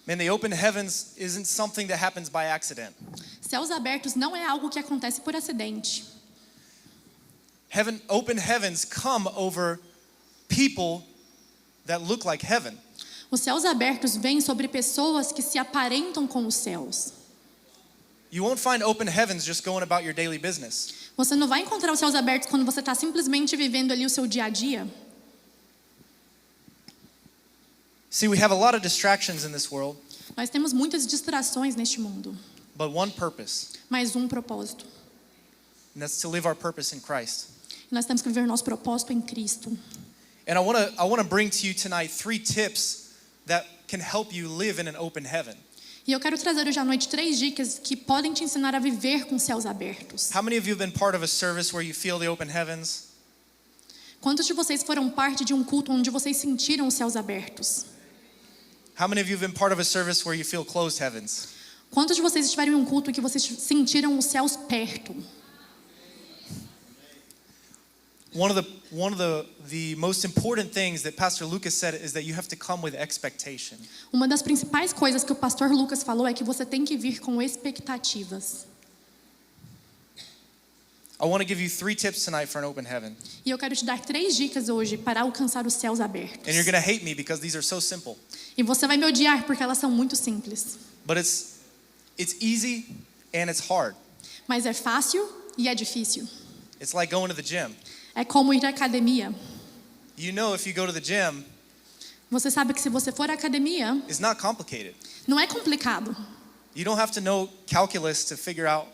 Man, the open heavens isn't something that happens by accident. Céus abertos não é algo que acontece por acidente. Open heavens come over people that look like heaven. Os céus abertos vêm sobre pessoas que se aparentam com os céus. You won't find open heavens just going about your daily business. Você não vai encontrar os céus abertos quando você está simplesmente vivendo ali o seu dia a dia. See, we have a lot of distractions in this world, Nós temos muitas distrações neste mundo, but one purpose, mas um propósito. and that's to live our purpose in Christ. E nós temos que viver nosso propósito em Cristo. And I want to bring to you tonight 3 tips that can help you live in an open heaven. E eu quero trazer hoje à noite 3 dicas que podem te ensinar a viver com céus abertos. How many of you have been part of a service where you feel the open heavens? Quantos de vocês foram parte de um culto onde vocês sentiram os céus abertos? How many of you have been part of a service where you feel closed heavens? Quantos de vocês estiveram em um culto em que vocês sentiram os céus perto? One of the most important things that Pastor Lucas said is that you have to come with expectation. Uma das principais coisas que o pastor Lucas falou é que você tem que vir com expectativas. I want to give you 3 tips tonight for an open heaven. E eu quero te dar 3 dicas hoje para alcançar os céus abertos. And you're going to hate me because these are so simple. E você vai me odiar porque elas são muito simples. But it's easy and it's hard. Mas é fácil e é difícil. It's like going to the gym. É como ir à academia. You know, if you go to the gym, Você sabe que se você for à academia, it's not complicated. não é complicado. You don't have to know calculus to figure out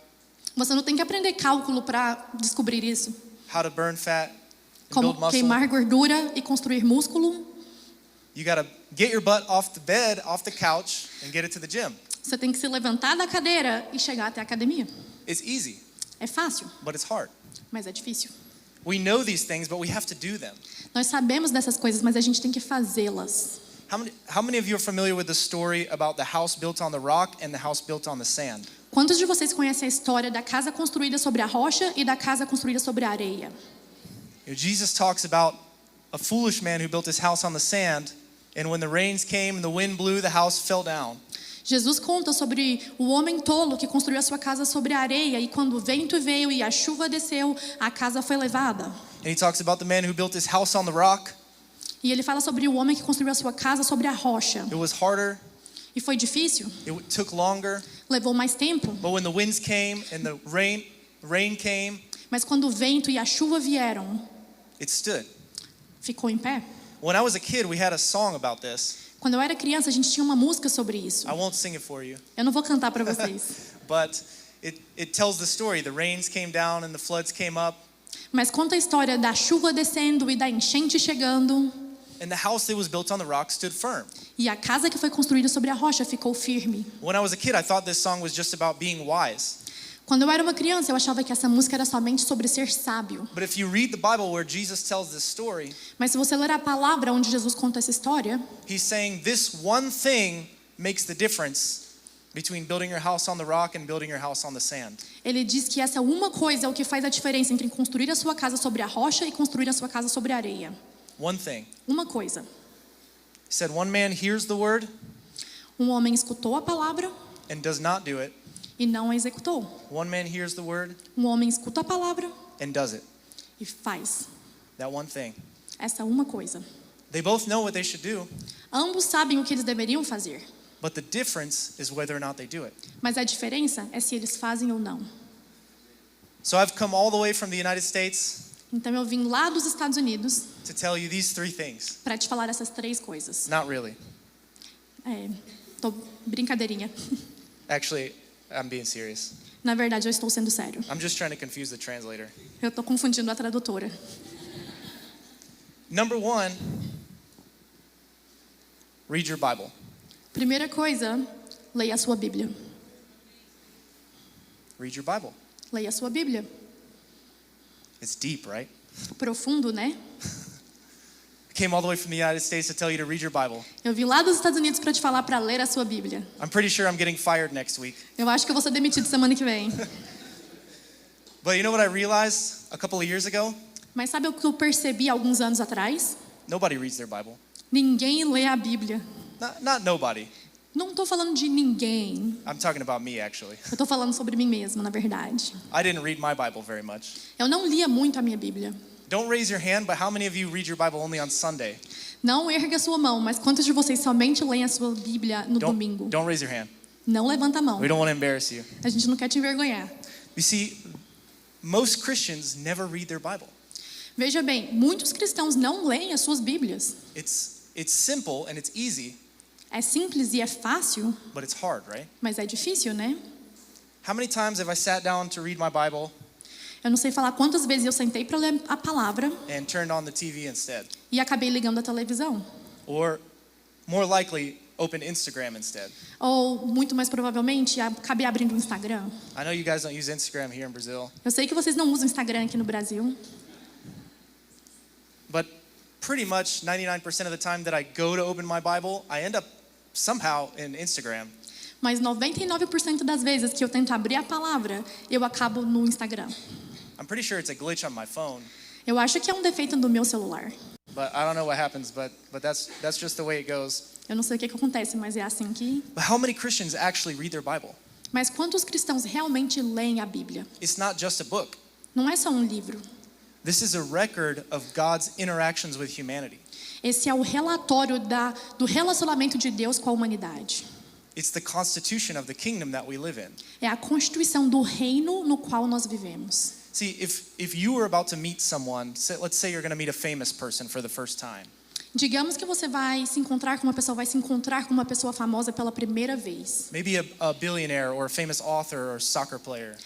Você não tem que aprender cálculo para descobrir isso. how to burn fat and Como build muscle. queimar gordura e construir músculo. You got to get your butt off the bed, off the couch, and get it to the gym. Você tem que se levantar da cadeira e chegar até a academia. It's easy, É fácil, but it's hard. mas é difícil. We know these things, but we have to do them. Nós sabemos dessas coisas, mas a gente tem que fazê-las. How many of you are familiar with the story about the house built on the rock and the house built on the sand? Quantos de vocês conhecem a história da casa construída sobre a rocha e da casa construída sobre a areia? Jesus talks about a foolish man who built his house on the sand, and when the rains came and the wind blew, the house fell down. Jesus conta sobre o homem tolo que construiu a sua casa sobre a areia e quando o vento veio e a chuva desceu, a casa foi levada. And he talks about the man who built his house on the rock. E ele fala sobre o homem que construiu a sua casa sobre a rocha. It was harder, E foi difícil, it took longer, levou mais tempo, but when the winds came and the rain came, mas quando o vento e a chuva vieram, it stood. ficou em pé. When I was a kid, we had a song about this. Quando eu era criança, a gente tinha uma música sobre isso. I won't sing it for you, Eu não vou cantar para vocês. but it tells the story. The rains came down and the floods came up, Mas conta a história da chuva descendo e da enchente chegando. and the house that was built on the rock stood firm. E a casa que foi construída sobre a rocha ficou firme. When I was a kid, I thought this song was just about being wise. Quando eu era uma criança, eu achava que essa música era somente sobre ser sábio. But if you read the Bible where Jesus tells this story, Mas se você ler a palavra onde Jesus conta essa história, he's saying this one thing makes the difference between building your house on the rock and building your house on the sand. ele diz que essa uma coisa é o que faz a diferença entre construir a sua casa sobre a rocha e construir a sua casa sobre a areia. One thing. Uma coisa. He said one man hears the word Um homem escutou a palavra and does not do it. e não a executou. One man hears the word Um homem escuta a palavra and does it. e faz That one thing. essa uma coisa. They both know what they should do, Ambos sabem o que eles deveriam fazer, but the difference is whether or not they do it. mas a diferença é se eles fazem ou não. So I've come all the way from the United States Então eu vim lá dos Estados Unidos to tell you these 3 things. para te falar essas 3 coisas. Not really. Brincadeirinha. Actually, I'm being serious. Na verdade, eu estou sendo sério. I'm just trying to confuse the translator. Eu estou confundindo a tradutora. Number 1, read your Bible. Primeira coisa, leia a sua Bíblia. Read your Bible. Leia a sua Bíblia. It's deep, right? Profundo, né? I came all the way from the United States to tell you to read your Bible. Eu vim lá dos Estados Unidos para te falar para ler a sua Bíblia. I'm pretty sure I'm getting fired next week. Eu acho que eu vou ser demitido semana que vem. But you know what I realized a couple of years ago? Mas sabe o que eu percebi alguns anos atrás? Nobody reads their Bible. Ninguém lê a Bíblia. Not nobody. Não estou falando de ninguém. I'm talking about me, actually. Eu estou falando sobre mim mesma, na verdade. I didn't read my Bible very much. Eu não lia muito a minha Bíblia. Don't raise your hand, but how many of you read your Bible only on Sunday? Não erga a sua mão, mas quantos de vocês somente leem a sua Bíblia no domingo? Don't raise your hand. Não levanta a mão. We don't want to embarrass you. A gente não quer te envergonhar. You see, most Christians never read their Bible. Veja bem, muitos cristãos não leem as suas Bíblias. It's simple and it's easy, É simples e é fácil, but it's hard, right? mas é difícil, né? How many times have I sat down to read my Bible Eu não sei falar quantas vezes eu sentei para ler a palavra and turned on the TV instead? e acabei ligando a televisão. Or more likely, opened Instagram instead. Ou, muito mais provavelmente, acabei abrindo o Instagram. I know you guys don't use Instagram here in Brazil, Eu sei que vocês não usam Instagram aqui no Brasil, but pretty much 99% of the time that I go to open my Bible, I end up somehow in Instagram. mas 99% das vezes que eu tento abrir a palavra, eu acabo no Instagram. I'm pretty sure it's a glitch on my phone, Eu acho que é um defeito do meu celular. but I don't know what happens, but that's just the way it goes. Eu não sei o que acontece, mas é assim que... But how many Christians actually read their Bible? Mas quantos cristãos realmente leem a Bíblia? It's not just a book. Não é só um livro. This is a record of God's interactions with humanity. Esse é o relatório do relacionamento de Deus com a humanidade. It's the constitution of the kingdom that we live in. É a constituição do reino no qual nós vivemos. See, if you were about to meet someone, let's say you're going to meet a famous person for the first time. Digamos que você vai se encontrar com uma pessoa famosa pela primeira vez. Maybe a billionaire or a famous author or soccer player.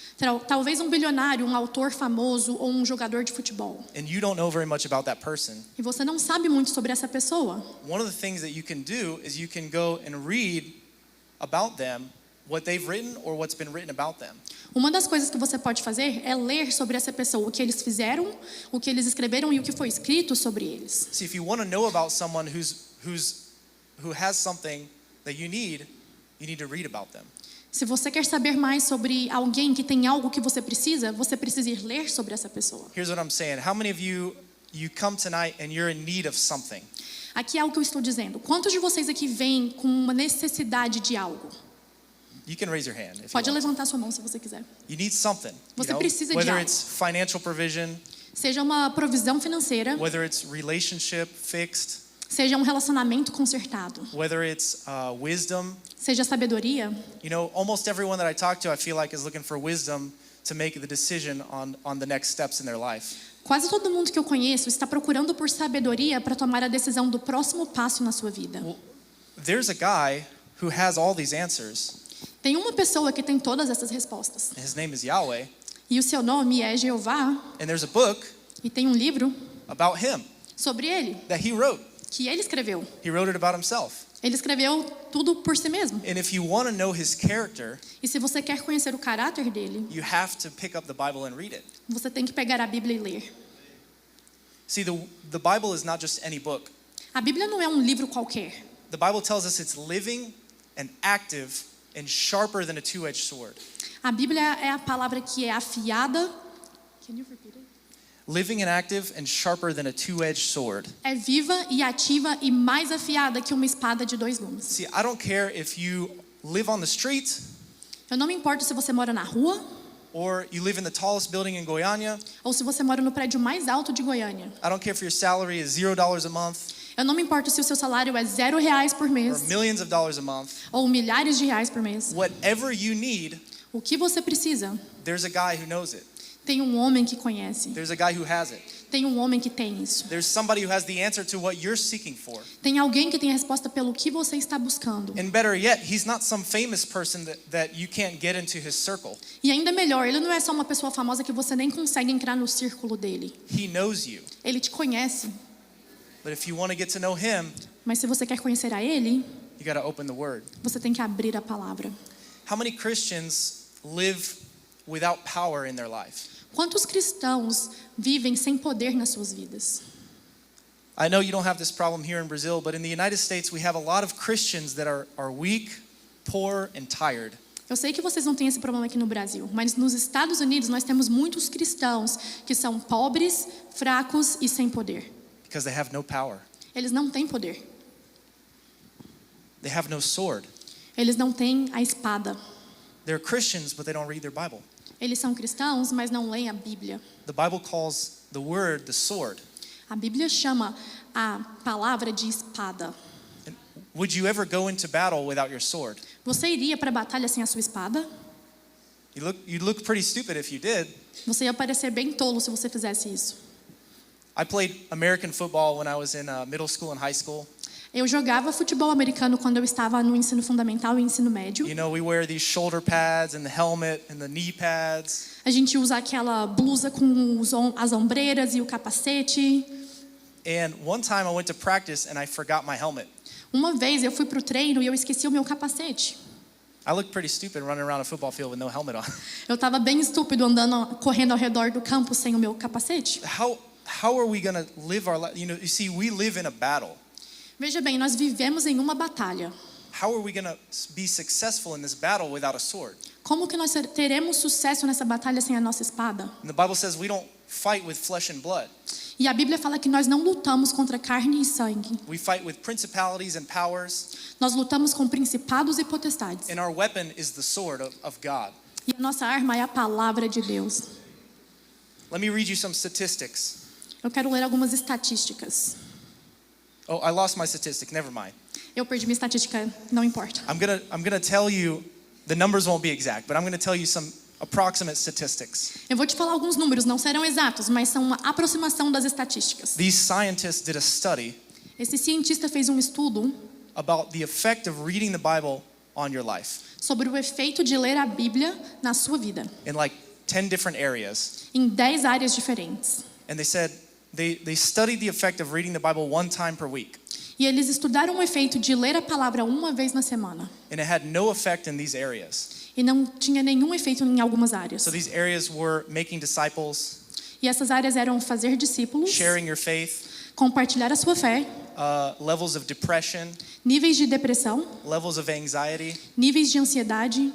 Talvez um bilionário, um autor famoso ou um jogador de futebol. And you don't know very much about that person. E você não sabe muito sobre essa pessoa. One of the things that you can do is you can go and read about them, what they've written or what's been written about them. Uma das coisas que você pode fazer é ler sobre essa pessoa, o que eles fizeram, o que eles escreveram e o que foi escrito sobre eles. See, if you want to know about someone who has something that you need to read about them. Se você quer saber mais sobre alguém que tem algo que você precisa ir ler sobre essa pessoa. Here's what I'm saying. How many of you come tonight and you're in need of something? Aqui é o que eu estou dizendo. Quantos de vocês aqui vêm com uma necessidade de algo? You can raise your hand if Pode you want. levantar sua mão se você quiser. You need something. Você precisa de whether algo. it's financial provision, Seja uma provisão financeira, whether it's relationship fixed, seja um relacionamento consertado, whether it's wisdom. seja sabedoria. You know, almost everyone that I talk to, I feel like is looking for wisdom to make the decision on the next steps in their life. Quase todo mundo que eu conheço está procurando por sabedoria para tomar a decisão do próximo passo na sua vida. Well, there's a guy who has all these answers. Tem uma pessoa que tem todas essas respostas. His name is Yahweh, E o seu nome é Jeová. and there's a book E tem um livro about him sobre ele, that he wrote. que ele escreveu. He wrote it about himself. Ele escreveu tudo por si mesmo. And if you want to know his character, E se você quer conhecer o caráter dele, you have to pick up the Bible and read it. você tem que pegar a Bíblia e ler. See, the Bible is not just any book. A Bíblia não é um livro qualquer. The Bible tells us it's living and active and sharper than a two-edged sword. A Bíblia é a palavra que é afiada. Can you repeat it? Living and active and sharper than a two-edged sword. É viva e ativa e mais afiada que uma espada de dois gumes. See, I don't care if you live on the street Eu não me importo se você mora na rua or you live in the tallest building in Goiânia. ou se você mora no prédio mais alto de Goiânia. I don't care if your salary is $0 a month Eu não me importo se o seu salário é R$0 por or mês millions of dollars a month. ou milhares de reais por mês. Whatever you need, O que você precisa, there's a guy who knows it. tem um homem que conhece. There's a guy who has it. Tem um homem que tem isso. There's somebody who has the answer to what you're seeking for. Tem alguém que tem a resposta pelo que você está buscando. And better yet, he's not some famous person that you can't get into his circle. E ainda melhor, ele não é só uma pessoa famosa que você nem consegue entrar no círculo dele. He knows you. Ele te conhece. But if you want to get to know him, Mas se você quer conhecer a ele, you got to open the word. você tem que abrir a palavra. How many Christians live without power in their life? Quantos cristãos vivem sem poder nas suas vidas? I know you don't have this problem here in Brazil, but in the United States we have a lot of Christians that are weak, poor, and tired. Eu sei que vocês não têm esse problema aqui no Brasil, mas nos Estados Unidos nós temos muitos cristãos que são pobres, fracos e sem poder. Because they have no power. Eles não têm poder. They have no sword. Eles não têm a espada. They're Christians, but they don't read their Bible. Eles são cristãos, mas não leem a Bíblia. The Bible calls the word the sword. A Bíblia chama a palavra de espada. And would you ever go into battle without your sword? Você iria para a batalha sem a sua espada? You'd look pretty stupid if you did. Você ia parecer bem tolo se você fizesse isso. I played American football when I was in middle school and high school. Eu jogava futebol americano quando eu estava no ensino fundamental e ensino médio. You know, we wear these shoulder pads and the helmet and the knee pads. A gente usa aquela blusa com as ombreiras e o capacete. And one time I went to practice and I forgot my helmet. Uma vez eu fui pro treino e eu esqueci o meu capacete. I looked pretty stupid running around a football field with no helmet on. Eu estava bem estúpido correndo ao redor do campo sem o meu capacete. How are we going to live our life? You see, we live in a battle. Veja bem, nós vivemos em uma batalha. How are we going to be successful in this battle without a sword? Como que nós teremos sucesso nessa batalha sem a nossa espada? And the Bible says we don't fight with flesh and blood. E a Bíblia fala que nós não lutamos contra carne e sangue. We fight with principalities and powers. Nós lutamos com principados e potestades. And our weapon is the sword of God. E a nossa arma é a palavra de Deus. Let me read you some statistics. Eu quero ler algumas estatísticas. Oh, I lost my statistic. Never mind. Eu perdi minha estatística, não importa. I'm gonna tell you, the numbers won't be exact, but I'm gonna tell you some approximate statistics. Eu vou te falar alguns números, não serão exatos, mas são uma aproximação das estatísticas. These scientists did a study Esse cientista fez um estudo about the effect of reading the Bible on your life sobre o efeito de ler a Bíblia na sua vida, in like 10 different areas. em 10 áreas diferentes. And they said they studied the effect of reading the Bible one time per week. E eles estudaram o efeito de ler a palavra uma vez na semana. And it had no effect in these areas. E não tinha nenhum efeito em algumas áreas. So these areas were making disciples, E essas áreas eram fazer discípulos, sharing your faith, compartilhar a sua fé, levels of depression, níveis de depressão, levels of anxiety, níveis de ansiedade,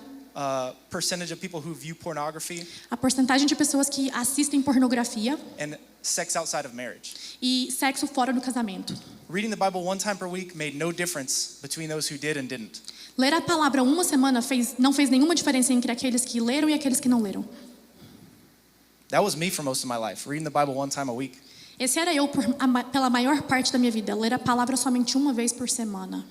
percentage of people who view pornography, a porcentagem de pessoas que assistem pornografia and sex outside of marriage. e sexo fora do casamento. Reading the Bible one time per week made no difference between those who did and didn't. Ler a palavra uma semana não fez nenhuma diferença entre aqueles que leram e aqueles que não leram. That was me for most of my life, reading the Bible one time a week. Esse era eu pela maior parte da minha vida, ler a palavra somente uma vez por semana.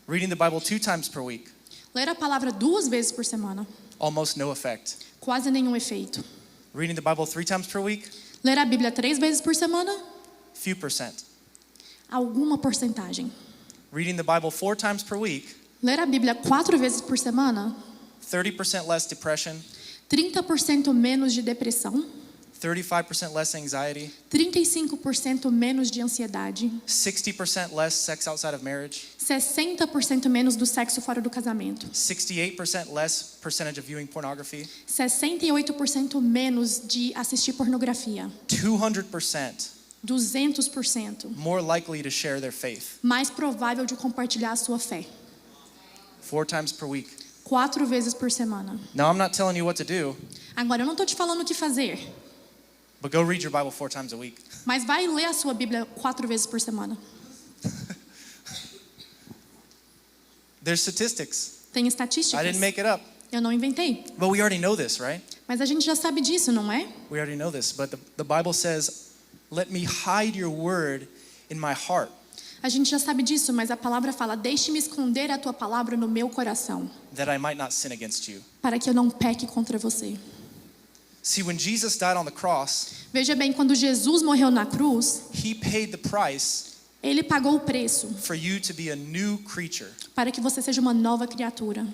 Reading the Bible 2 times per week, Ler a palavra 2 vezes por semana, almost no effect. quase nenhum efeito. Reading the Bible 3 times per week, Ler a Bíblia 3 vezes por semana, few percent. alguma porcentagem. Reading the Bible 4 times per week, Ler a Bíblia 4 vezes por semana, 30% less depression, 30% menos de depressão, 35% less anxiety, 35% menos de ansiedade, 60% less sex outside of marriage, 60% menos do sexo fora do casamento, 68% less percentage of viewing pornography, 68% menos de assistir pornografia, 200% 200% more likely to share their faith, mais provável de compartilhar a sua fé, 4 times per week. 4 vezes por semana. Now, I'm not telling you what to do, Agora, eu não estou te falando o que fazer, but go read your Bible 4 times a week. mas vai ler a sua Bíblia 4 vezes por semana. There's statistics. Tem I estatísticas. didn't make it up. Eu não inventei. But we already know this, right? Mas a gente já sabe disso, não é? We already know this. But the Bible says, let me hide your word in my heart, A gente já sabe disso, mas a palavra fala: deixe-me esconder a tua palavra no meu coração, that I might not sin against you. para que eu não peque contra você. See, when Jesus died on the cross, Veja bem, quando Jesus morreu na cruz, he paid the price ele pagou o preço for you to be a new creature. para que você seja uma nova criatura.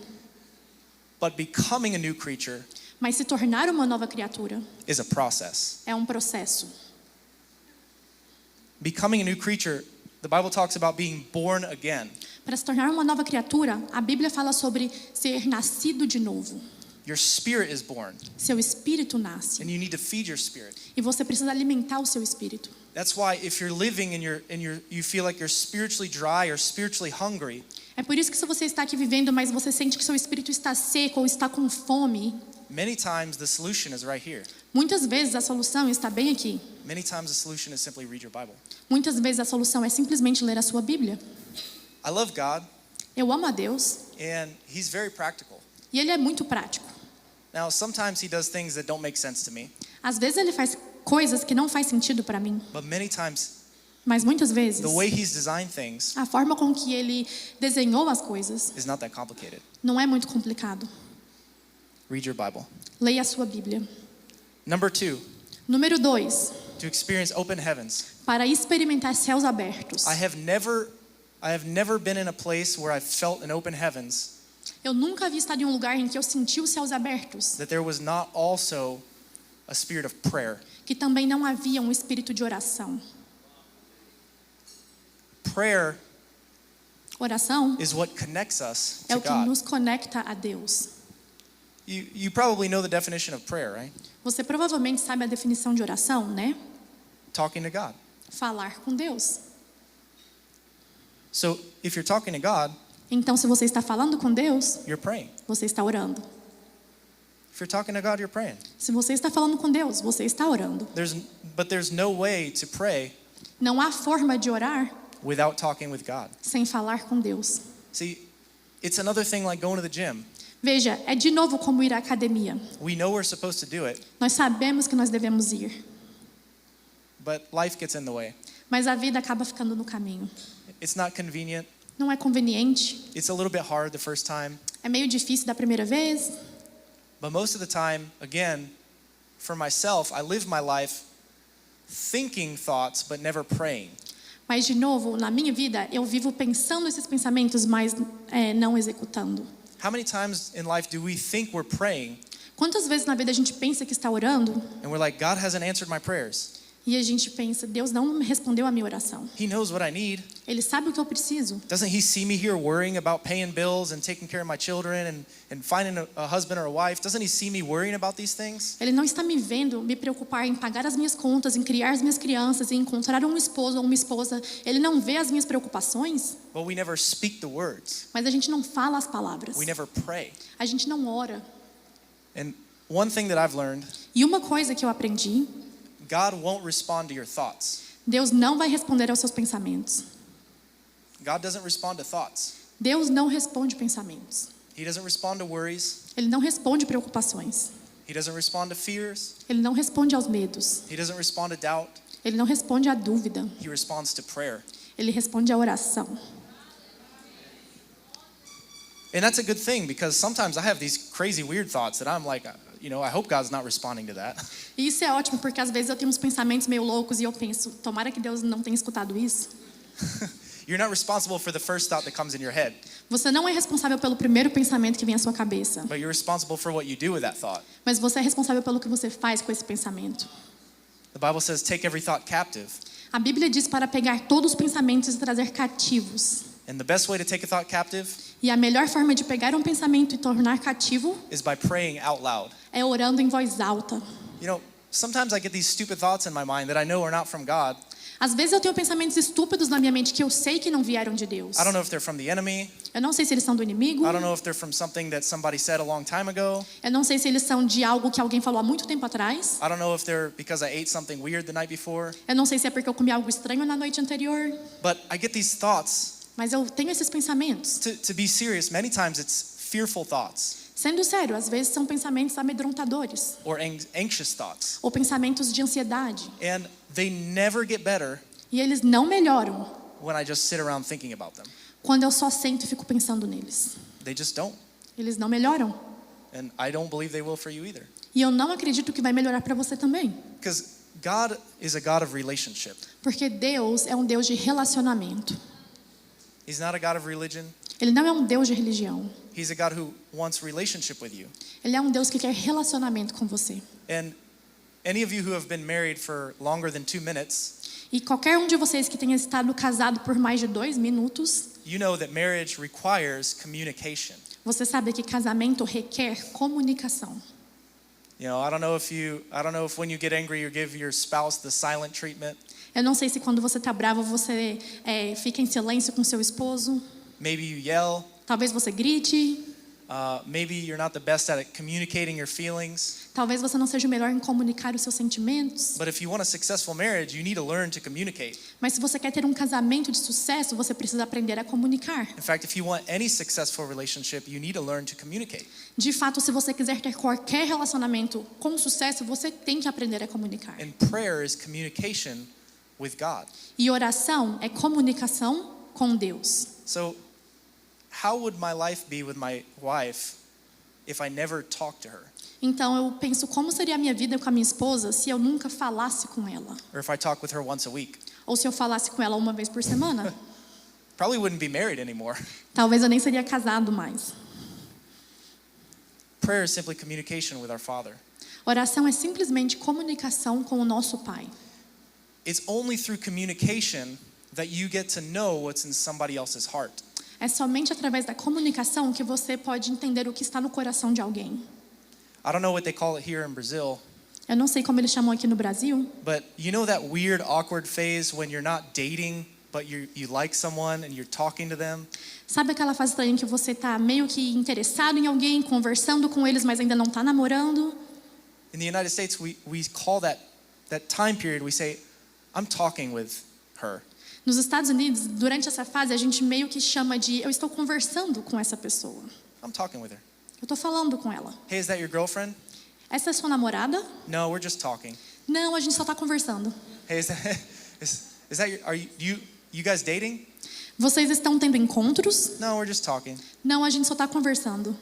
But becoming a new creature Mas se tornar uma nova criatura is a process. é um processo. Becoming a new creature, the Bible talks about being born again. Para se tornar uma nova criatura, a Bíblia fala sobre ser nascido de novo. Your spirit is born, Seu espírito nasce and you need to feed your spirit. e você precisa alimentar o seu espírito. That's why if you're living and you feel like you're spiritually dry or spiritually hungry, É por isso que se você está aqui vivendo, mas você sente que seu espírito está seco ou está com fome, many times the solution is right here. muitas vezes a solução está bem aqui. Many times the solution is simply read your Bible. Muitas vezes a solução é simplesmente ler a sua Bíblia. I love God. Eu amo a Deus and he's very practical. e Ele é muito prático. Now, sometimes he does things that don't make sense to me, Às vezes Ele faz coisas que não faz sentido para mim, but many times mas muitas vezes the way he's designed things a forma com que Ele desenhou as coisas is not that complicated. não é muito complicado. Read your Bible. Leia a sua Bíblia. Number 2, Número 2, to experience open heavens. para experimentar céus abertos. I have never been in a place where I felt an open heavens Eu nunca havia estado em um lugar em que eu senti os céus abertos, that there was not also a spirit of prayer. que também não havia um espírito de oração. Prayer Oração is what connects us é to o que God. nos conecta a Deus. You probably know the definition of prayer, right? Você provavelmente sabe a definição de oração, né? Talking to God. Falar com Deus. So if you're talking to God, Então, se você está falando com Deus, you're praying. você está orando. If you're talking to God, you're praying. Se você está falando com Deus, você está orando. But there's no way to pray Não há forma de orar without talking with God. sem falar com Deus. See, it's another thing like going to the gym. Veja, é de novo como ir à academia. We know we're supposed to do it, Nós sabemos que nós devemos ir, but life gets in the way. mas a vida acaba ficando no caminho. It's not convenient. Não é conveniente, It's a little bit hard the first time, é meio difícil da primeira vez, but most of the time, again, for myself, I live my life thinking thoughts but never praying. mas de novo, na minha vida, eu vivo pensando esses pensamentos, mas não executando. How many times in life do we think we're praying Quantas vezes na vida a gente pensa que está orando and we're like, God hasn't answered my prayers. e a gente pensa, Deus não me respondeu a minha oração. He knows what I need. Ele sabe o que eu preciso. Doesn't he see me here worrying about paying bills and taking care of my children and finding a husband or a wife? Doesn't he see me worrying about these things? Ele não está me vendo me preocupar em pagar as minhas contas, em criar as minhas crianças, em encontrar um esposo ou uma esposa. Ele não vê as minhas preocupações, But we never speak the words. mas a gente não fala as palavras. We never pray. A gente não ora. And one thing that I've learned, E uma coisa que eu aprendi, God won't respond to your thoughts. Deus não vai responder aos seus pensamentos. God doesn't respond to thoughts. Deus não responde pensamentos. He doesn't respond to worries. Ele não responde preocupações. He doesn't respond to fears. Ele não responde aos medos. He doesn't respond to doubt. Ele não responde à dúvida. He responds to prayer. Ele responde à oração. And that's a good thing because sometimes I have these crazy weird thoughts that I'm like, I hope God's not responding to that. E isso é ótimo porque às vezes eu tenho uns pensamentos meio loucos e eu penso, tomara que Deus não tenha escutado isso. You're not responsible for the first thought that comes in your head, Você não é responsável pelo primeiro pensamento que vem à sua cabeça, but you're responsible for what you do with that thought. mas você é responsável pelo que você faz com esse pensamento. The Bible says, take every thought captive. A Bíblia diz para pegar todos os pensamentos e trazer cativos. And the best way to take a thought captive E a melhor forma de pegar um pensamento e tornar cativo is by praying out loud. é orando em voz alta. Sometimes I get these stupid thoughts in my mind that I know are not from God. Às vezes eu tenho pensamentos estúpidos na minha mente que eu sei que não vieram de Deus. I don't know if they're from the enemy. Eu não sei se eles são do inimigo. I don't know if they're from something that somebody said a long time ago. Eu não sei se eles são de algo que alguém falou há muito tempo atrás. I don't know if they're because I ate something weird the night before. Eu não sei se é porque eu comi algo estranho na noite anterior. But I get these thoughts. Mas eu tenho esses pensamentos. To be serious, many times it's fearful thoughts Sendo sério, às vezes são pensamentos amedrontadores. or anxious thoughts. Ou pensamentos de ansiedade. And they never get better E eles não melhoram when I just sit around thinking about them. quando eu só sento e fico pensando neles. They just don't. Eles não melhoram. And I don't believe they will for you either. E eu não acredito que vai melhorar para você também. Because God is a God of relationship. Porque Deus é um Deus de relacionamento. He's not a God of religion. Ele não é um Deus de religião. He's a God who wants relationship with you. Ele é um Deus que quer relacionamento com você. And any of you who have been married for longer than 2 minutes, E qualquer um de vocês que tenha estado casado por mais de 2 minutos, you know that marriage requires communication. você sabe que casamento requer comunicação. I don't know if when you get angry you give your spouse the silent treatment. Eu não sei se quando você está bravo você fica em silêncio com seu esposo. Maybe you yell. Talvez você grite. Maybe you're not the best at communicating your feelings. Talvez você não seja o melhor em comunicar os seus sentimentos. But if you want a successful marriage, you need to learn to communicate. Mas se você quer ter um casamento de sucesso, você precisa aprender a comunicar. In fact, if you want any successful relationship, you need to learn to communicate. De fato, se você quiser ter qualquer relacionamento com sucesso, você tem que aprender a comunicar. And prayer is communication with God. E oração é comunicação com Deus. So, how would my life be with my wife if I never talked to her? Então eu penso como seria a minha vida com a minha esposa se eu nunca falasse com ela, Or if I talk with her once a week? ou se eu falasse com ela uma vez por semana. Probably wouldn't be married anymore. Talvez eu nem seria casado mais. Prayer is simply communication with our Father. Oração é simplesmente comunicação com o nosso Pai. It's only through communication that you get to know what's in somebody else's heart. É somente através da comunicação que você pode entender o que está no coração de alguém. I don't know what they call it here in Brazil, Eu não sei como eles chamam aqui no Brasil, but you know that weird, awkward phase when you're not dating, but you like someone and you're talking to them? sabe aquela fase estranha em que você está meio que interessado em alguém, conversando com eles, mas ainda não está namorando? In the United States, we call that time period, we say, I'm talking with her. Nos Estados Unidos, durante essa fase, a gente meio que chama de eu estou conversando com essa pessoa. I'm talking with her. Eu estou falando com ela. Hey, is that your girlfriend? Essa é sua namorada? No, we're just talking. Não, a gente só está conversando. Hey, is that are you guys dating? Vocês estão tendo encontros? No, we're just talking. Não, a gente só está conversando.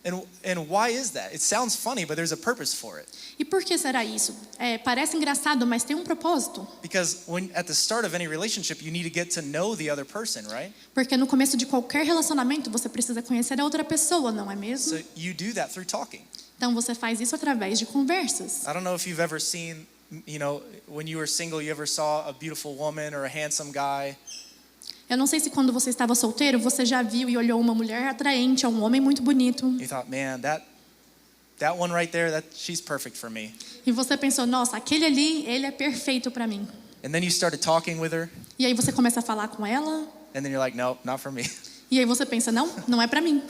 And why is that? It sounds funny, but there's a purpose for it. E por que será isso? Parece engraçado, mas tem um propósito. Because at the start of any relationship, you need to get to know the other person, right? Porque no começo de qualquer relacionamento, você precisa conhecer a outra pessoa, não é mesmo? So you do that through talking. Então você faz isso através de conversas. I don't know if you've ever seen, when you were single, you ever saw a beautiful woman or a handsome guy. Eu não sei se quando você estava solteiro, você já viu e olhou uma mulher atraente, ou um homem muito bonito. You thought, man, that one right there, she's perfect for me. E você pensou, nossa, aquele ali, ele é perfeito para mim. And then you started talking with her, E aí você começa a falar com ela. and then you're like, no, not for me. E aí você pensa, não, não é para mim.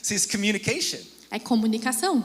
See, it's communication. É comunicação.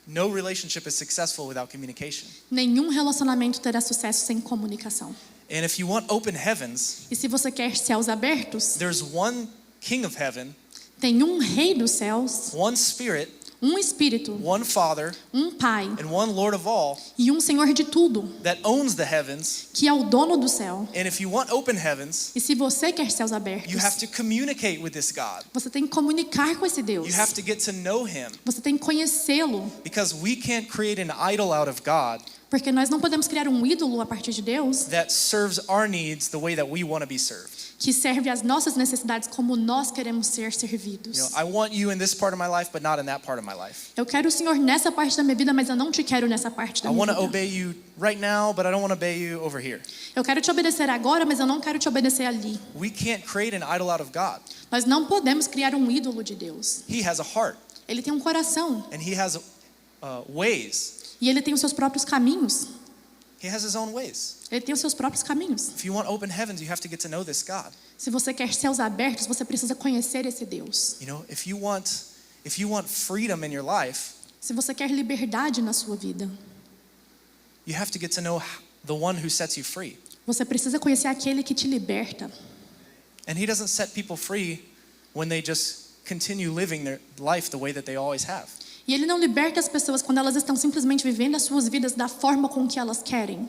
No relationship is successful without communication. Nenhum relacionamento terá sucesso sem comunicação. And if you want open heavens, E se você quer céus abertos, there's one King of heaven, tem um rei dos céus, one Spirit, um Espírito, one Father, um Pai and one Lord of all e um Senhor de tudo, that owns the heavens. que é o dono do céu. And if you want open heavens, E se você quer céus you abertos, have to communicate with this God. você tem que comunicar com esse Deus. You have to get to know Him. Você tem que conhecê-lo, Because we can't create an idol out of God porque nós não podemos criar um ídolo a partir de Deus that serves our needs the way that we want to be served. que serve às nossas necessidades como nós queremos ser servidos. I want you in this part of my life, but not in that part of my life. Eu quero o Senhor nessa parte da minha vida, mas eu não te quero nessa parte da I minha want to vida. obey you right now, but I don't want to obey you over here. Eu quero te obedecer agora, mas eu não quero te obedecer ali. We can't create an idol out of God. Nós não podemos criar um ídolo de Deus. He has a heart, Ele tem um coração and He has ways. e ele tem os seus próprios caminhos. He has His own ways. Ele tem os seus próprios caminhos. If you want open heavens, you have to get to know this God. Se você quer céus abertos, você precisa conhecer esse Deus. If you want freedom in your life, Se você quer liberdade na sua vida, you have to get to know the one who sets you free. você precisa conhecer aquele que te liberta. And He doesn't set people free when they just continue living their life the way that they always have. E ele não liberta as pessoas quando elas estão simplesmente vivendo as suas vidas da forma com que elas querem.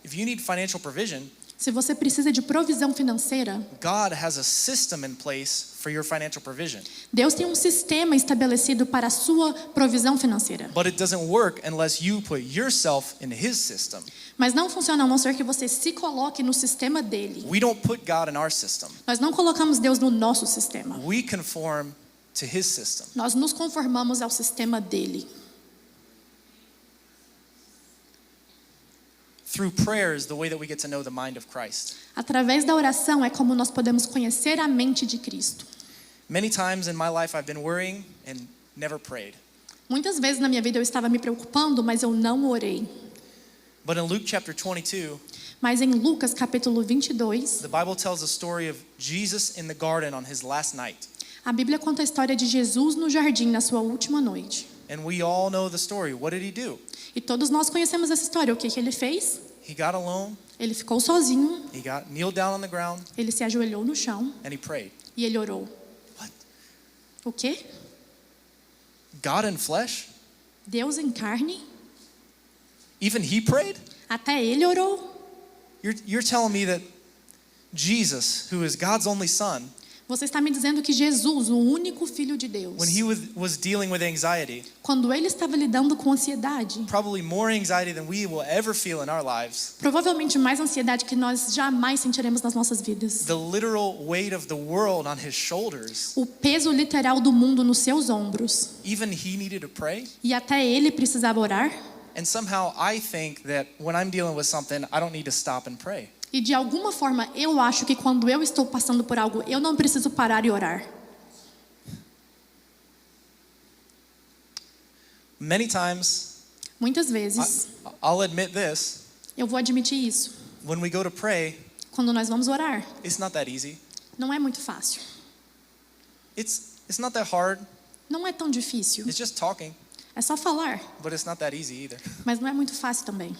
If you need financial provision, Se você precisa de provisão financeira, God has a system in place for your financial provision. Deus tem um sistema estabelecido para a sua provisão financeira. But it doesn't work unless you put yourself in His system. Mas não funciona a não ser que você se coloque no sistema dele. We don't put God in our system. Nós não colocamos Deus no nosso sistema. We conform to His system. Nós nos conformamos ao sistema dele. Through prayer is the way that we get to know the mind of Christ. Através da oração é como nós podemos conhecer a mente de Cristo. Many times in my life I've been worrying and never prayed. Muitas vezes na minha vida eu estava me preocupando, mas eu não orei. But in Luke chapter 22, Mas em Lucas capítulo 22, the Bible tells the story of Jesus in the garden on his last night. a Bíblia conta a história de Jesus no jardim na sua última noite. And we all know the story. What did he do? E todos nós conhecemos essa história. O que ele fez? He got alone, Ele ficou sozinho, kneeled down on the ground, ele se ajoelhou no chão and he prayed. e ele orou. What? O quê? God in flesh? Deus em carne? Even he prayed? Até ele orou. You're telling me that Jesus, who is God's only son, Você está me dizendo que Jesus, o único Filho de Deus, when he was dealing with anxiety, quando ele estava lidando com ansiedade, probably more anxiety than we will ever feel in our lives, provavelmente mais ansiedade que nós jamais sentiremos nas nossas vidas, the literal weight of the world on his shoulders, o peso literal do mundo nos seus ombros, even he needed to pray? e até ele precisava orar? And somehow I think that when I'm dealing with something, I don't need to stop and pray. E de alguma forma eu acho que quando eu estou passando por algo, eu não preciso parar e orar. Many times, Muitas vezes, I'll admit this, eu vou admitir isso. when we go to pray, Quando nós vamos orar, it's not that easy. não é muito fácil. It's not that hard. Não é tão difícil. It's just talking, É só falar, but it's not that easy either. mas não é muito fácil também.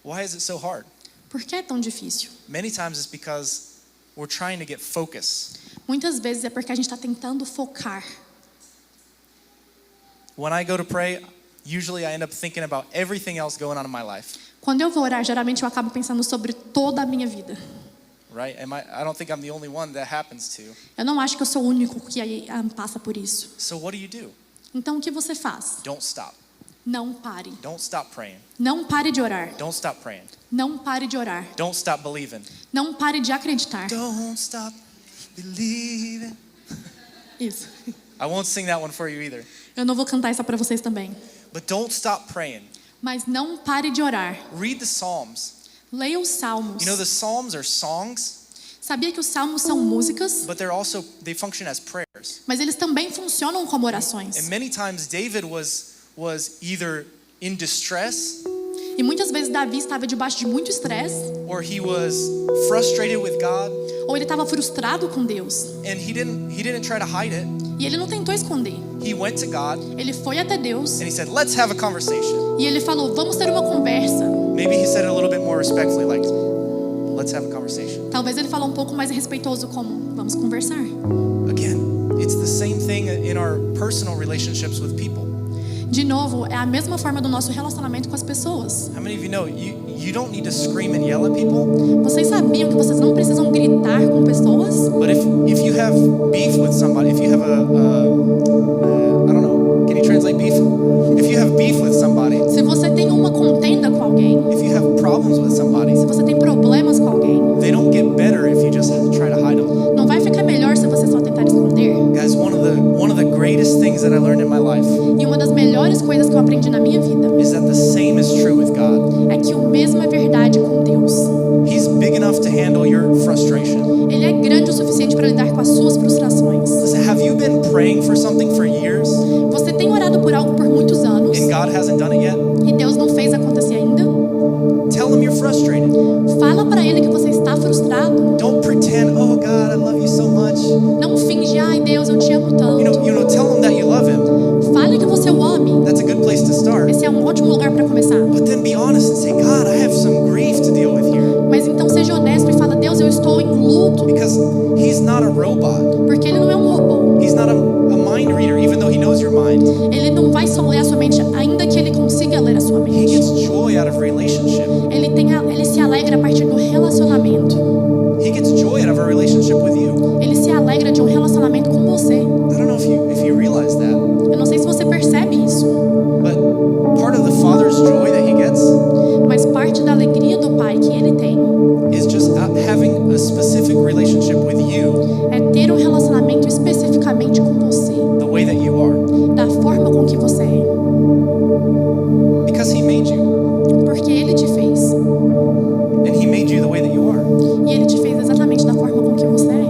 Why is it so hard? Por que é tão difícil? Many times it's because we're trying to get focus. Muitas vezes é porque a gente está tentando focar. When I go to pray, usually I end up thinking about everything else going on in my life, Quando eu vou orar, geralmente eu acabo pensando sobre toda a minha vida. right? I don't think I'm the only one that happens to. Eu não acho que eu sou o único que passa por isso. So what do? Então o que você faz? Don't stop. Não pare. Don't stop praying. Não pare de orar. Don't stop praying. Não pare de orar. Don't stop believing. Não pare de acreditar. Don't stop believing. Isso. I won't sing that one for you either. Eu não vou cantar essa para vocês também. But don't stop praying. Mas não pare de orar. Read the Psalms. Leia os salmos. You know, the Psalms are songs, Sabia que os salmos são músicas, but they function as prayers. mas eles também funcionam como orações. And many times David was either in distress, E muitas vezes Davi estava debaixo de muito estresse, or he was frustrated with God, ou ele estava frustrado com Deus. and he didn't try to hide it. E ele não tentou esconder. He went to God Ele foi até Deus and he said, "Let's have a conversation." e ele falou: "Vamos ter uma conversa." Maybe he said it a little bit more respectfully, like, "Let's have a conversation." Talvez ele falou um pouco mais respeitoso, como: "Vamos conversar." Again, it's the same thing in our personal relationships with people. De novo, é a mesma forma do nosso relacionamento com as pessoas. How many of you know you don't need to scream and yell at people, Vocês sabiam que vocês não precisam gritar com pessoas? but if you have beef with somebody, if you have I don't know, can you translate beef? If you have beef with somebody, Se você tem uma contenda com alguém, if you have problems with somebody, se você tem problemas com alguém, they don't get better if you just try to hide them. não vai ficar melhor se você só tentar esconder. Guys, one of the greatest things that I learned in my life E uma das melhores coisas que eu aprendi na minha vida is that the same is true with God. é que o mesmo é verdade com Deus. He's big enough to handle your frustration. Ele é grande o suficiente para lidar com as suas frustrações. Listen, have you been praying for something for years Você tem orado por algo por muitos anos and God hasn't done it yet? e Deus não fez acontecer ainda? Tell him you're frustrated. Fala para ele que você está frustrado. Don't pretend, "Oh God, I love you so much." Não finge: "Ai, Deus, eu te amo tanto." Tell him that you love him. Fale que você o ame. That's a good place to start. Esse é um ótimo lugar para começar. But then be honest and say, "God, I have some grief to deal with here." Mas então seja honesto e fala: "Deus, eu estou em luto." Because he's not a robot. Porque ele não é um robô. He's not a mind reader, even though he knows your mind. Ele não vai só ler a sua mente, ainda que ele consiga ler a sua He mente. gets joy out of relationship. Ele se alegra a partir do relacionamento. He gets joy out of a relationship with you. Ele se alegra de um relacionamento com você. I don't know if you realize that, Eu não sei se você percebe isso, but part of the Father's joy that he gets mas parte da alegria do Pai que ele tem is just having a specific relationship with you é ter um relacionamento especificamente com você, the way that you are. da forma com que você é, Because he made you, porque ele te fez. and he made you the way that you are. E ele te fez exatamente da forma com que você é.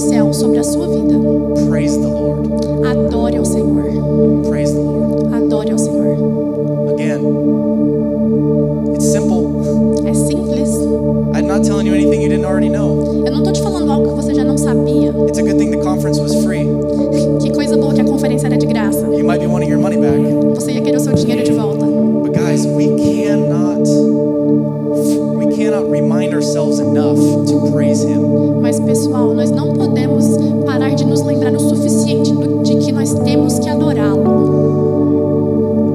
céu sobre a sua vida. Praise the Lord. Adore ao Senhor. Praise the Lord. Adore ao Senhor. Again, it's simple. É simples. I'm not telling you anything you didn't already know. Eu não tô te falando algo que você já não sabia. It's a good thing the conference was free. Que coisa boa que a conferência era de graça. You might be wanting your money back. Você ia querer o seu dinheiro de volta. But guys, we cannot remind ourselves enough to praise Him. Mas pessoal, nós não podemos parar de nos lembrar o suficiente de que nós temos que adorá-lo.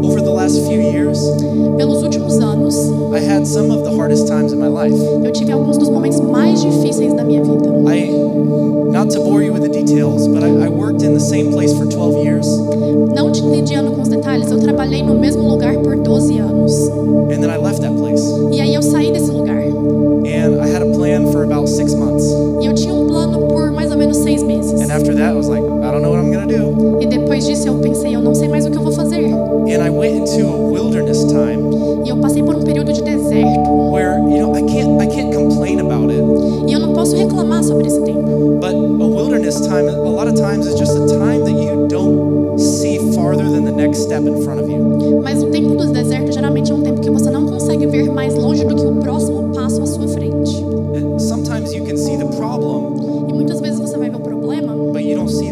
Over the last few years, Pelos últimos anos, I had some of the hardest times in my life. eu tive alguns dos momentos mais difíceis da minha vida. Not to bore you with the details, but I worked in the same place for 12 years. Não te entediando com os detalhes, eu trabalhei no mesmo lugar por 12 anos. And then I left that place. E aí eu saí desse lugar. And I had a plan for about 6 months. E eu tinha um plano por mais ou menos 6 meses. And after that, I was like, I don't know what I'm going to do. E depois disso eu pensei, eu não sei mais o que eu vou fazer. And I went into a wilderness time E eu passei por um período de deserto. where, I can't complain about it. E eu não posso reclamar sobre esse tempo. But a wilderness time, a lot of times, is just a time that you don't see farther than the next step in front of you. Mas o tempo do deserto geralmente é um tempo que você não consegue ver mais longe do que o próximo passo à sua frente. And sometimes you can see the problem, E muitas vezes você vai ver o problema but you don't see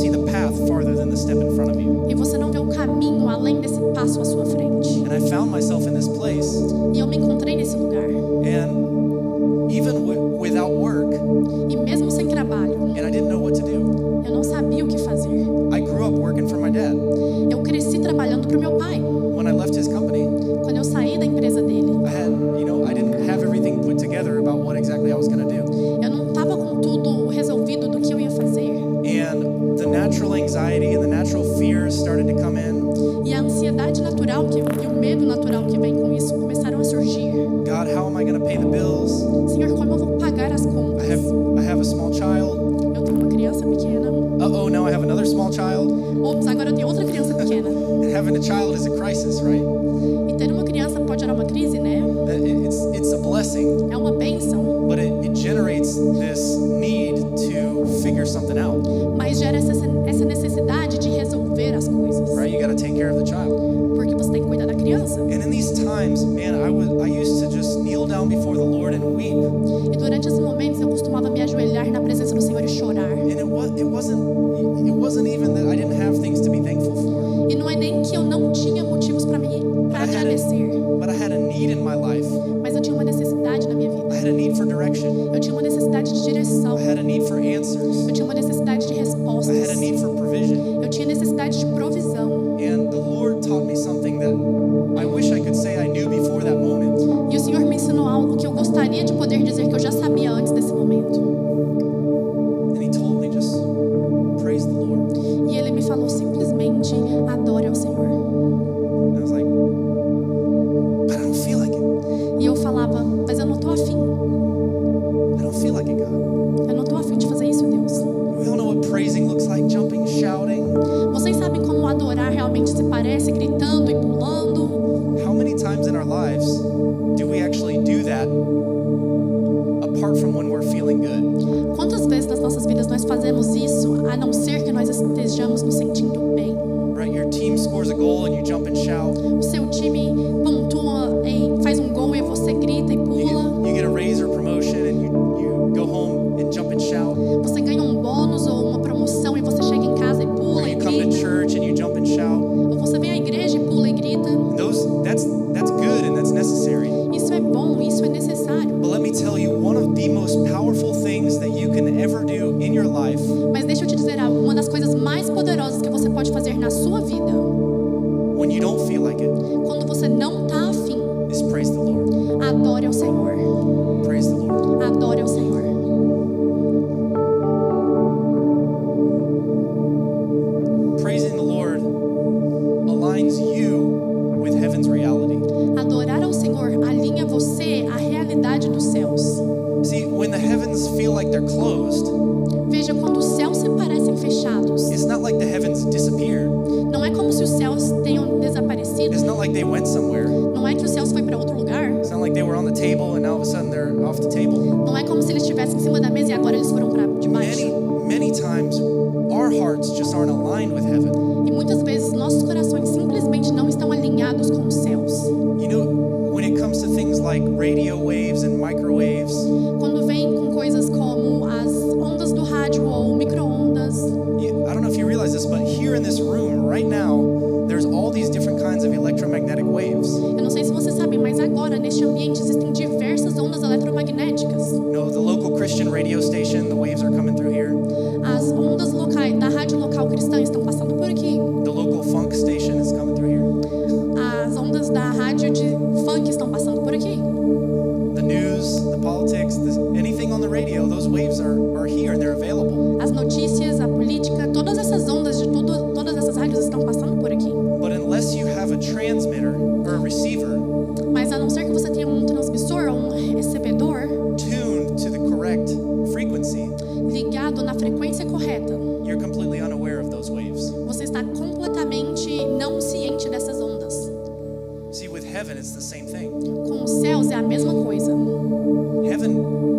the path farther than the step in front of you. e você não vê o caminho além desse passo à sua frente. And I found myself in this place, E eu me encontrei nesse lugar. and even without work, E mesmo sem trabalho, and I didn't know what to do. eu não sabia o que fazer. I grew up working for my dad. Eu cresci trabalhando para o meu pai. When I left his company, Quando eu saí da empresa dele, I didn't have everything put together about what exactly I was going to do. eu não estava com tudo resolvido do que eu ia fazer. And the natural anxiety and the natural fears started to come in. E a ansiedade natural e o medo natural que vem com isso começaram a surgir. God, how am I going to pay the bills? Senhor, como eu vou pagar as contas? I have a small child. Eu tenho uma criança pequena. Uh-oh, now I have another small child. Ops, agora eu tenho outra criança pequena. And having a child is a crisis, right? E ter uma criança pode gerar uma crise, né? It's a blessing, É uma bênção, but it generates this need to figure something out, mas gera essa necessidade de resolver as coisas. right? You got to take care of the child. Porque você tem que cuidar da criança. And in these times, man, I used to just kneel down before the Lord and weep. E durante esses momentos eu costumava me ajoelhar na presença do Senhor e chorar. And it wasn't even that I didn't have things to be thankful for, E não é nem que eu não tinha motivos para agradecer, but I had a need in my life. mas eu tinha uma necessidade na minha I vida. had a need for direction. Eu tinha uma necessidade de direção. I had a need for answers. Eu tinha uma necessidade de I had a respostas. need for provision. Eu tinha necessidade de provisão. And the Lord taught me something that I wish I could say I knew before that moment. E o Senhor me ensinou algo que eu gostaria de poder dizer que eu já sabia antes desse momento. And He told me just praise the Lord. E Ele me falou simplesmente, adore ao Senhor. And I was like, but I don't feel like it. E eu falava, mas eu não tô afim. I don't feel like it, God. Eu não tô afim de fazer isso, Deus. We all know what praising looks like, jumping, shouting. Vocês sabem como adorar realmente se parece, gritando e pulando? How many times in our lives do we actually do that apart from when we're feeling good? Quantas vezes nas nossas vidas nós fazemos isso, a não ser que nós estejamos nos sentindo bem? Right? Your team scores a goal and you jump and shout. O seu time pontua, faz um gol e você grita e pula. You get a raise or promotion and you go home and jump and shout. Você ganha um bônus ou uma promoção e você chega em casa e Or pula e you come to grita. church and you jump and shout. Ou você vem à igreja e pula e grita. That's good and that's necessary. Isso é bom, isso é necessário. But let me tell you, one of the most powerful things that you can ever do in your life Mas deixa eu te dizer algo, uma das coisas mais poderosas que você pode fazer na sua vida, when you don't feel like it quando você não tá afim, is praise the Lord. adore ao Senhor. Praise the Lord. Adore ao Senhor. Praising the Lord aligns you with heaven's reality. Adorar ao Senhor alinha você à realidade dos céus. See, when the heavens feel like they're closed, Veja, quando os céus se parecem fechados, it's not like the heavens disappeared. não é como se os céus tenham desaparecido. It's not like they went somewhere. Não é que os céus foi para outro lugar. It's not like they were on the table and all of a sudden they're off the table. Não é como se eles estivessem em cima da mesa e agora eles foram para debaixo. many times our hearts just aren't aligned with heaven. E muitas vezes nossos corações simplesmente não estão alinhados com os céus. You know, when it comes to things like radio waves and microwaves, Quando vem com coisas como as ondas do rádio ou micro-ondas, I don't know if you realize this, but here in this room right now, there's all these different kinds of electromagnetic waves. eu não sei se vocês sabem, mas agora neste ambiente existem diversas ondas eletromagnéticas. You know, the local Christian radio station, the waves are coming through here. As ondas locais da rádio local cristã estão passando por aqui. The local funk station is coming through here. As ondas da rádio de funk estão passando por aqui. The news, the politics, anything on the radio, those waves are here and they're available. As notícias, a política, todas essas ondas de todas essas rádios estão passando por aqui. But unless you have a transmitter or a receiver Mas a não ser que você tenha um transmissor ou um recebedor tuned to the correct frequency, ligado na frequência correta, you're completely unaware of those waves. você está completamente não ciente dessas ondas. See, with heaven, it's the same thing. Com os céus é a mesma coisa.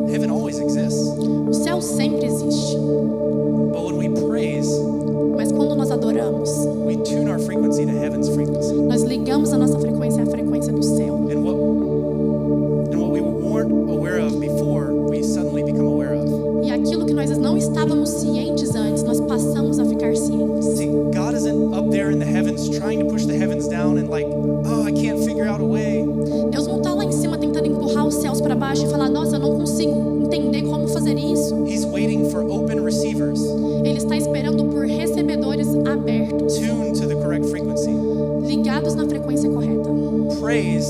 Heaven always exists. O céu sempre existe. But when we praise, Mas quando nós adoramos, we tune our frequency to heaven's frequency. nós ligamos a nossa frequência à frequência do céu. And what we weren't aware of before, we suddenly become aware of. E aquilo que nós não estávamos cientes antes, nós passamos a ficar cientes. See, God isn't up there in the heavens trying to push the heavens down and like, oh, I can't figure out a way. Deus não está lá em cima tentando empurrar os céus para baixo e falar, nossa, eu não consigo entender como fazer isso. He's waiting for open receivers Ele está esperando por recebedores abertos, tuned to the correct frequency. ligados na frequência correta. Praise,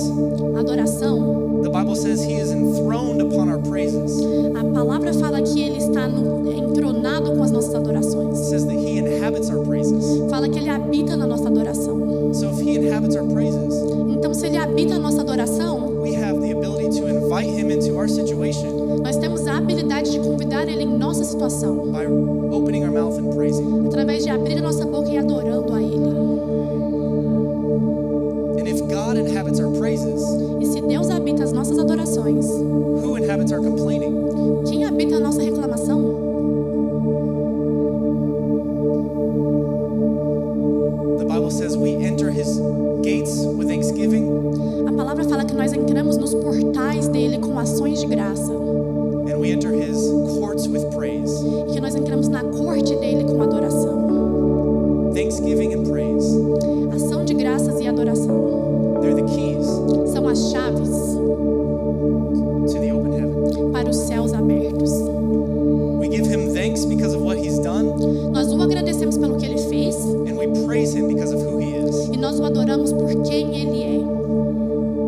Adoração, the Bible says he is enthroned upon our praises. a palavra fala que ele está entronado com as nossas It adorações. says that he inhabits our praises. Fala que ele habita na nossa adoração. So if he inhabits our praises, Então, se ele habita a nossa adoração, we have the ability to invite him into our situation nós temos a habilidade de convidar ele em nossa situação, by opening our mouth and praising. através de abrir a nossa boca e adorando a ele. And if God inhabits our praises, E se Deus habita as nossas adorações, who inhabits our complaining? quem habita a nossa reclamação? The Bible says we enter his gates with thanksgiving A palavra fala que nós entramos nos portais dele com ações de graça and we enter his courts with praise. e que nós entramos na corte dele com adoração. Thanksgiving and praise, Ação de graças e adoração they're the keys. são as chaves